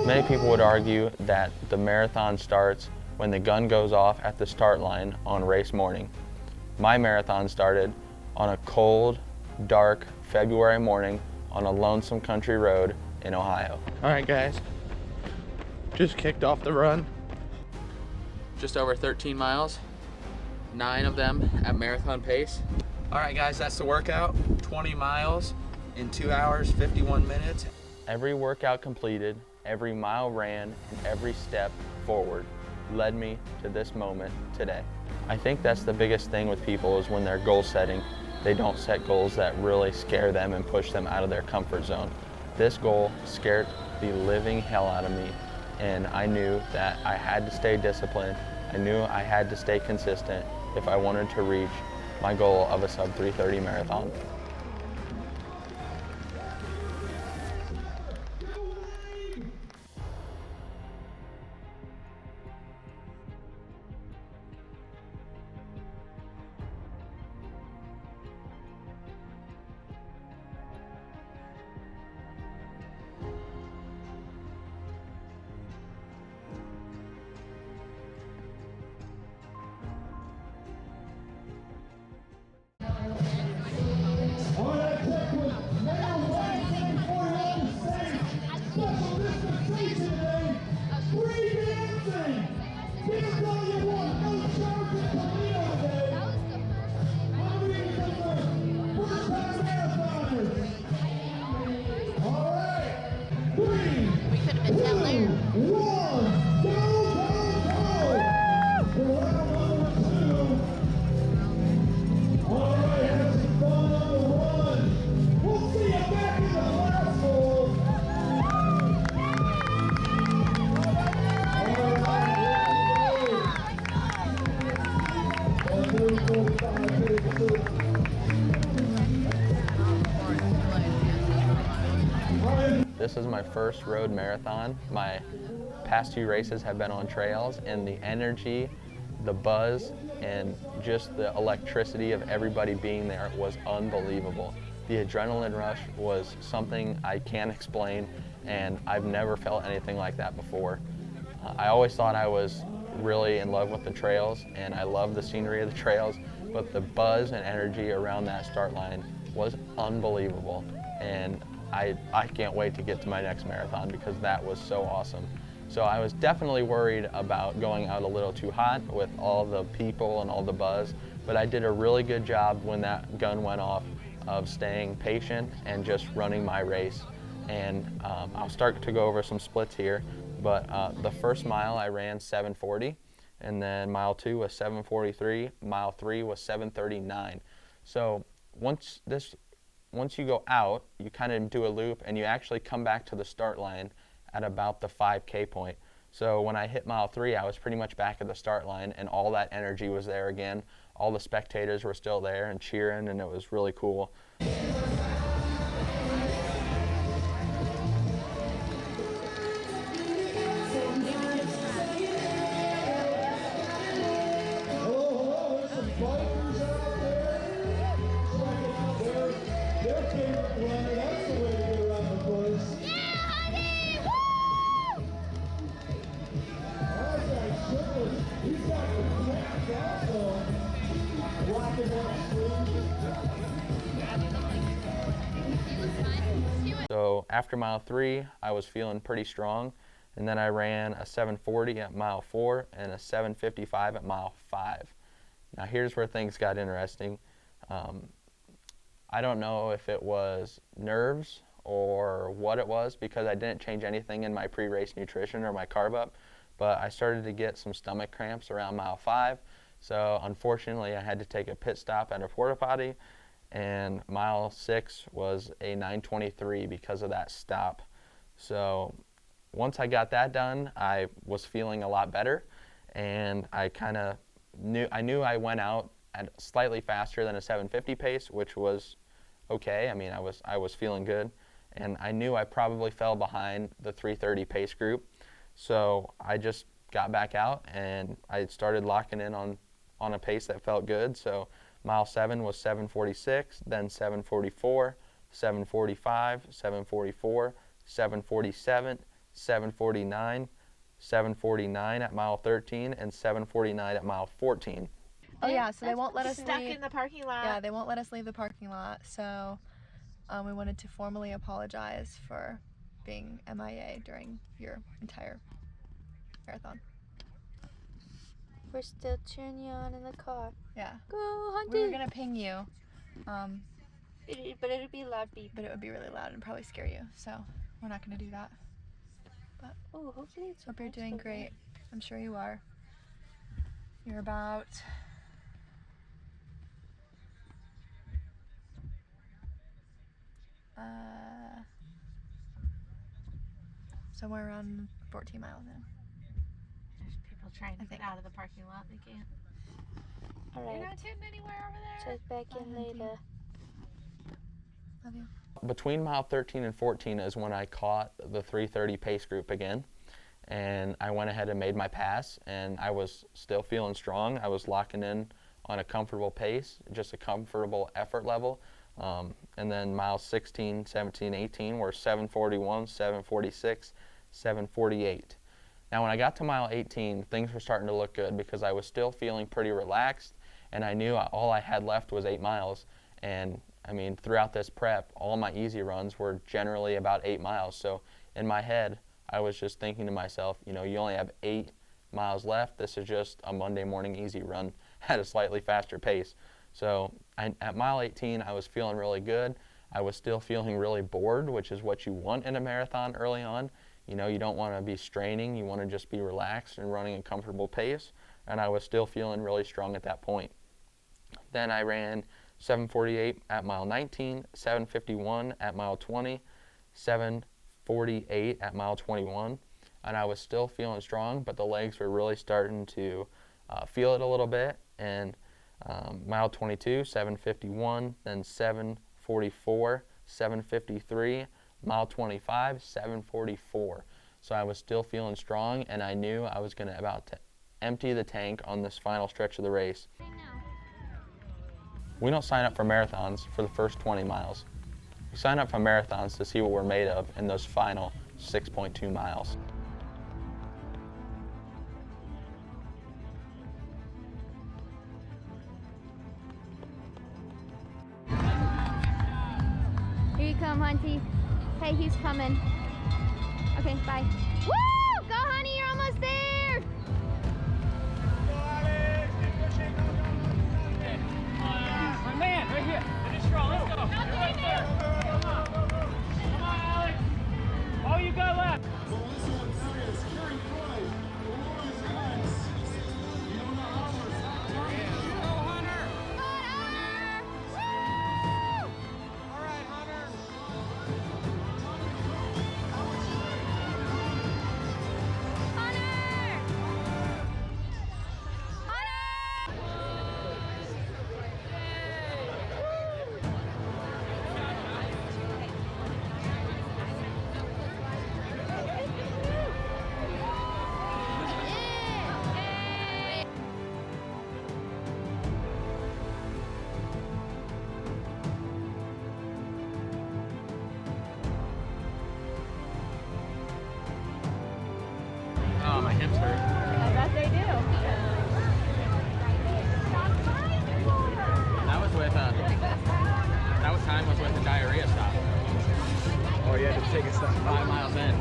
Many people would argue that the marathon starts when the gun goes off at the start line on race morning. My marathon started on a cold, dark February morning on a lonesome country road in Ohio. All right, guys, just kicked off the run. Just over 13 miles, 9 of them at marathon pace. All right, guys, that's the workout. 20 miles in 2 hours, 51 minutes. Every workout completed, every mile ran, and every step forward led me to this moment today. I think that's the biggest thing with people is when they're goal setting, they don't set goals that really scare them and push them out of their comfort zone. This goal scared the living hell out of me, and I knew that I had to stay disciplined. I knew I had to stay consistent if I wanted to reach my goal of a sub 3:30 marathon. This is my first road marathon. My past 2 races have been on trails, and the energy, the buzz, and just the electricity of everybody being there was unbelievable. The adrenaline rush was something I can't explain, and I've never felt anything like that before. I always thought I was really in love with the trails, and I love the scenery of the trails, but the buzz and energy around that start line was unbelievable. And I can't wait to get to my next marathon because that was so awesome. So I was definitely worried about going out a little too hot with all the people and all the buzz, but I did a really good job when that gun went off of staying patient and just running my race. And I'll start to go over some splits here, but the first mile I ran 7:40, and then mile 2 was 7:43, mile 3 was 7:39. So once you go out, you kind of do a loop and you actually come back to the start line at about the 5K point. So when I hit mile 3, I was pretty much back at the start line and all that energy was there again. All the spectators were still there and cheering, and it was really cool. So after mile 3, I was feeling pretty strong, and then I ran a 7:40 at mile 4 and a 7:55 at mile 5. Now here's where things got interesting. I don't know if it was nerves or what it was, because I didn't change anything in my pre-race nutrition or my carb up, but I started to get some stomach cramps around mile 5. So unfortunately, I had to take a pit stop at a porta potty, and mile 6 was a 9:23 because of that stop. So once I got that done, I was feeling a lot better, and I knew I went out at slightly faster than a 7:50 pace, which was okay. I mean, I was feeling good, and I knew I probably fell behind the 3:30 pace group. So I just got back out, and I started locking in on a pace that felt good. So mile 7 was 7:46, then 7:44, 7:45, 7:44, 7:47, 7:49, 7:49 at mile 13, and 7:49 at mile 14. Oh yeah, so they won't let us stuck leave. In the parking lot. Yeah, they won't let us leave the parking lot. So we wanted to formally apologize for being MIA during your entire marathon. We're still cheering you on in the car. Yeah. Go, Hunty! We were gonna ping you, but it'd be a loud beep. but it would be really loud and probably scare you. So we're not gonna do that. But Oh, hopefully it's. hope you're doing great. I'm sure you are. You're about somewhere around 14 miles in. There's people trying to I get think. out of the parking lot. They can't. All You're right. not hitting anywhere over there. Check back in Bye, Hunty. later. Love you. Between mile 13 and 14 is when I caught the 3:30 pace group again, and I went ahead and made my pass, and I was still feeling strong. I was locking in on a comfortable pace, just a comfortable effort level. And then miles 16, 17, 18 were 7:41, 7:46, 7:48. Now when I got to mile 18, things were starting to look good because I was still feeling pretty relaxed, and I knew all I had left was 8 miles. And I mean, throughout this prep, all my easy runs were generally about 8 miles. So in my head, I was just thinking to myself, you know, you only have 8 miles left. This is just a Monday morning easy run at a slightly faster pace. So at mile 18, I was feeling really good. I was still feeling really bored, which is what you want in a marathon early on. You know, you don't want to be straining. You want to just be relaxed and running a comfortable pace. And I was still feeling really strong at that point. Then I ran 7:48 at mile 19, 7:51 at mile 20, 7:48 at mile 21. And I was still feeling strong, but the legs were really starting to feel it a little bit. And mile 22, 7:51, then 7:44, 7:53, mile 25, 7:44. So I was still feeling strong, and I knew I was about to empty the tank on this final stretch of the race. We don't sign up for marathons for the first 20 miles. We sign up for marathons to see what we're made of in those final 6.2 miles. Here you come, Hunty. Hey, he's coming. Okay, bye. Woo! Go, honey, you're almost there! My man, right here. Finish strong, let's go. You're right there. Come on, Alex. All you got left. Oh, my hips hurt. I bet they do. That was with time was with the diarrhea stop. Oh, you had to take a step. 5 miles in.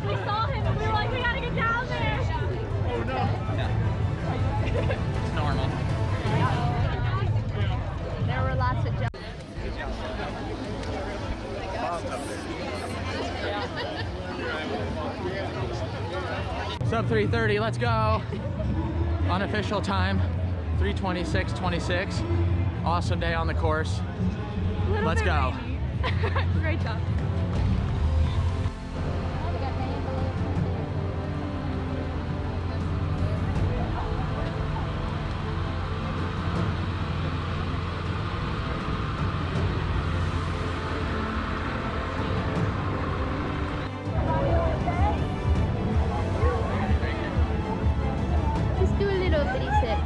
We saw him and we were like, we gotta get down there. It's normal. Sub 3:30, let's go. Unofficial time, 3:26:26. Awesome day on the course. Let's go. Great job. Just do a little bitty sit.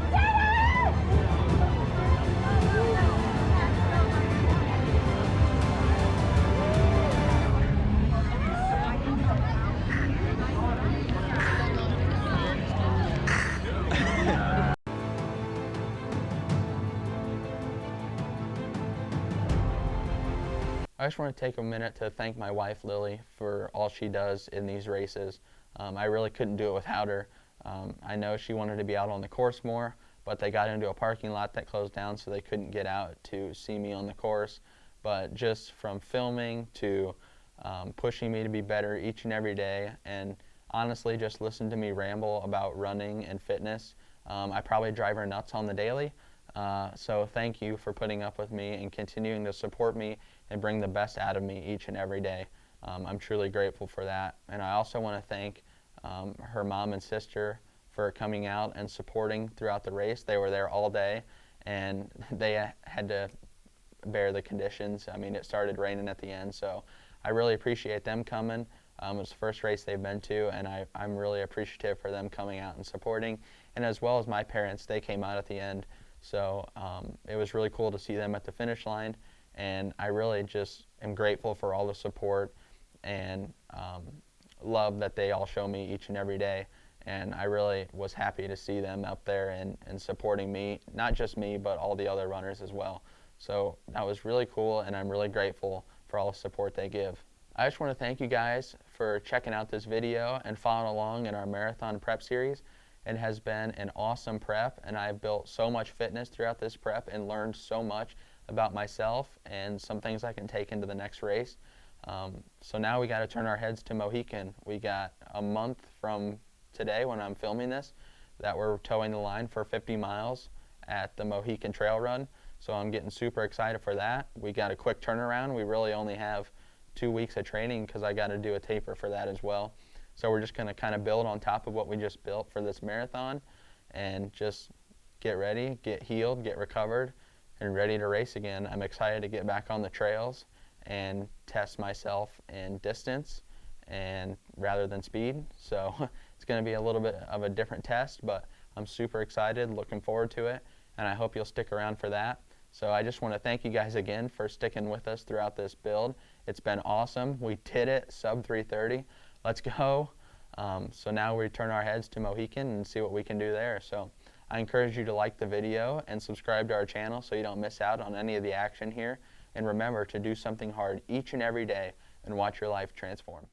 I just want to take a minute to thank my wife, Lily, for all she does in these races. I really couldn't do it without her. I know she wanted to be out on the course more, but they got into a parking lot that closed down, so they couldn't get out to see me on the course. But just from filming to pushing me to be better each and every day, and honestly just listen to me ramble about running and fitness, I probably drive her nuts on the daily. So thank you for putting up with me and continuing to support me and bring the best out of me each and every day. I'm truly grateful for that. And I also want to thank her mom and sister for coming out and supporting throughout the race. They were there all day, and they had to bear the conditions. I mean, it started raining at the end, so I really appreciate them coming. It was the first race they've been to, and I'm really appreciative for them coming out and supporting. And as well as my parents, they came out at the end. So it was really cool to see them at the finish line, and I really just am grateful for all the support and love that they all show me each and every day. And I really was happy to see them up there and supporting me, not just me, but all the other runners as well. So that was really cool, and I'm really grateful for all the support they give. I just want to thank you guys for checking out this video and following along in our marathon prep series. It has been an awesome prep, and I've built so much fitness throughout this prep and learned so much about myself and some things I can take into the next race. So now we got to turn our heads to Mohican. We got a month from today when I'm filming this that we're towing the line for 50 miles at the Mohican Trail Run. So I'm getting super excited for that. We got a quick turnaround. We really only have 2 weeks of training because I got to do a taper for that as well. So we're just going to kind of build on top of what we just built for this marathon and just get ready, get healed, get recovered, and ready to race again. I'm excited to get back on the trails and test myself in distance and rather than speed. So it's going to be a little bit of a different test, but I'm super excited, looking forward to it, and I hope you'll stick around for that. So I just want to thank you guys again for sticking with us throughout this build. It's been awesome. We did it, sub 3:30. Let's go. So now we turn our heads to Mohican and see what we can do there. So I encourage you to like the video and subscribe to our channel so you don't miss out on any of the action here. And remember to do something hard each and every day and watch your life transform.